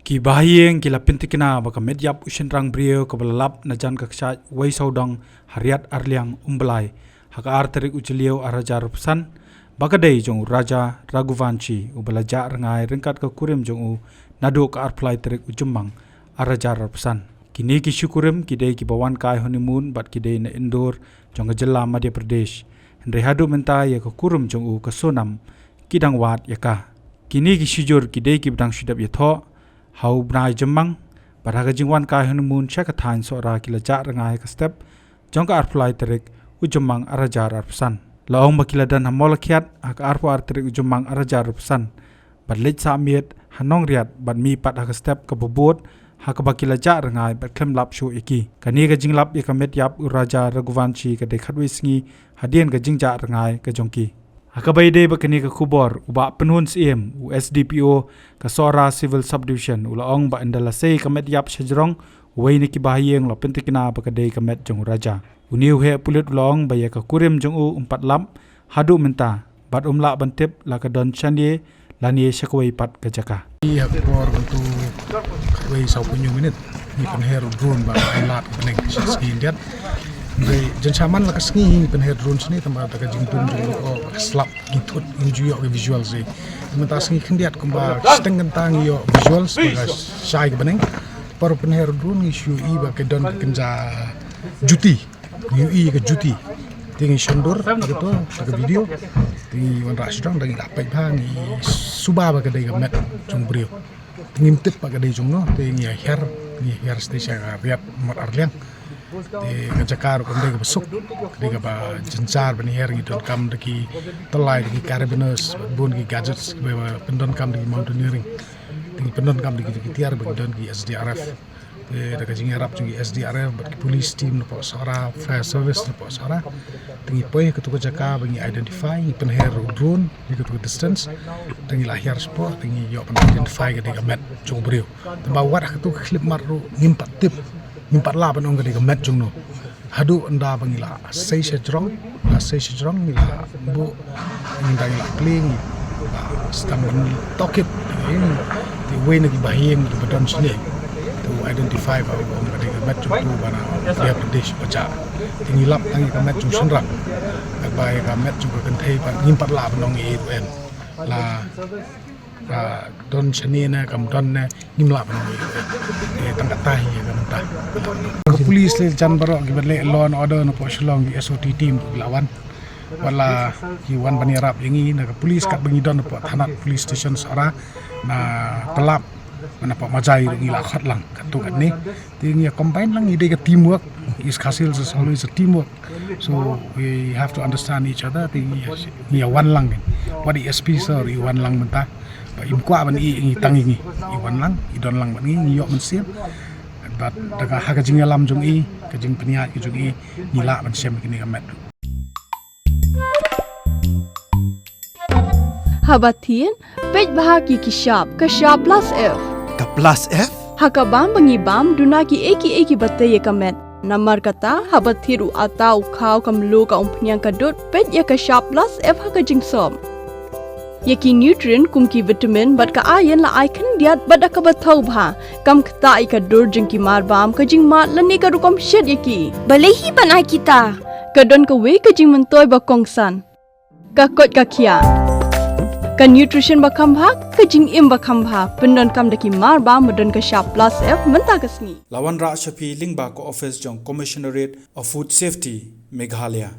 Ki bahayeng ki lapin tikina baka medyap ushin rang brio ka balalap na jan ka ksha wai saudang hariat arliang umbelai haka arterik uciliau araja rupsan baka dei jong raja Raghuvanshi ubalaja rangai ringkat ka kurim jong u nadu ka arplai terik ujumang araja rupsan kini ki syukurim ki dei ki bawan kai honeymoon bat ki dei na Indore jong jela Madhya Pradesh hendai hadu mentai ya ka kurum jong u ka sonam kidang wat ya ka kini ki syujur ki dei ki bidang syudap ya tho hau bnai jemang pada jingwan kai honeymoon syaka thain sora kila ja rangai ka step jongka arplai terik ujumang arajar arpsan laong bakila dan hamol khiat hak arpo arterik ujumang arajar arpsan bad lech samiet hanong riat bad mi pat hak step ka bobot hak bakila ja rangai bad klem lap shu iki kani ka jinglap ya ka met yap raja Raghuvanshi ka dekhatwi sngi hadien ka jingja rangai ka jongki Hakabai de bakani ka kubor uba penhun CM USDPO ka Sora Civil Subdivision ulaong ba indala sei ka met yap shajrong wei ni ki bahayeng lo pentikina bakade ka met jong raja uniu he pulit ulaong ba ya ka kurim jong u umpat lam hadu menta bat umla bantip la ka don chanie lanie shakwai pat ka jaka iya kubor untuk wei sau punyu minit ni kan hero drone ba ailat bening skindiat Dari jencaman lah kesini penher drone sini tempat tak jingtung jong slap ngitut injuyo ke visual sih sementara sini kendiat kembal setengah tentang yo visual sebagai syai ke beneng para penher drone isu iba ke don kenja juti UI ke juti tinggi shandur gitu ke video tinggi wan rasdang dari dapat bang subah ke dari met jong brio tinggi tip ke dari jong no tinggi hair station riat mar arliang di kajakar kondai ke besuk di ka jencar bani her gitu kam deki telai deki carabiners bon ki gadgets bewa pendon kam deki mountaineering deki pendon kam deki tiar bagi don ki SDRF de ka jing arab jungi SDRF bagi police team no sara fire service no sara deki poy ke tu jaka bagi identify pen her drone di ke distance deki lahir sport deki yo pen identify ke deki met jong brio temba wat ke tu clip maru ngimpat tip Impat lah penong kali kemet jung no, hadu anda pangila sei sejrong mila bu minta ila kling, sedang tokit ini di way nagi bahing di badan sini, tu identify bahwa orang kali kemet jung tu mana dia Pradesh baca, tingilap tangi kemet jung senrang, agak kemet jung kentai pan impat lah penong itu lah. Don seni na kam don na nimla ban ni tangkat tahi ya kam ta polis le jan baro ki le law and order no po shlong di SOT team lawan wala ki wan bani rap yangi na polis kat bangi don po thanat police station sara na telap mana po majai ngi la khat lang katu kan ni tingi combine lang ide ka teamwork is khasil is always a teamwork so we have to understand each other tingi ya wan lang what the SP sir i wan lang menta imkwa ban i tangi iwan lang idon lang ban i yo mensiap bat daga haga jing alam jong i ka jing peniat ki jong i nila ban sem kini kamet habatin pej bahagi ki shop ka shop plus f ka plus f haka bam bangi bam duna ki eki batte ye kamet namar kata habathiru atau khau kamlu ka umpnyang ka dot pej ya ka shop plus f haka jing som Yaki nutrient kumki vitamin bat ka ayan la icon diat bada ka bathau bha kam khta I ka dur jing ki mar bam ka jing mat lani ka rukom shed yaki balehi banai kita ka don ka we ka jing mentoy ba kongsan ka kot ka khia ka nutrition ba kham bha ka jing im ba kham bha pendon kam daki mar bam modon ka sharp plus f menta ka sngi lawan ra shapi lingba ko office jong commissionerate of food safety Meghalaya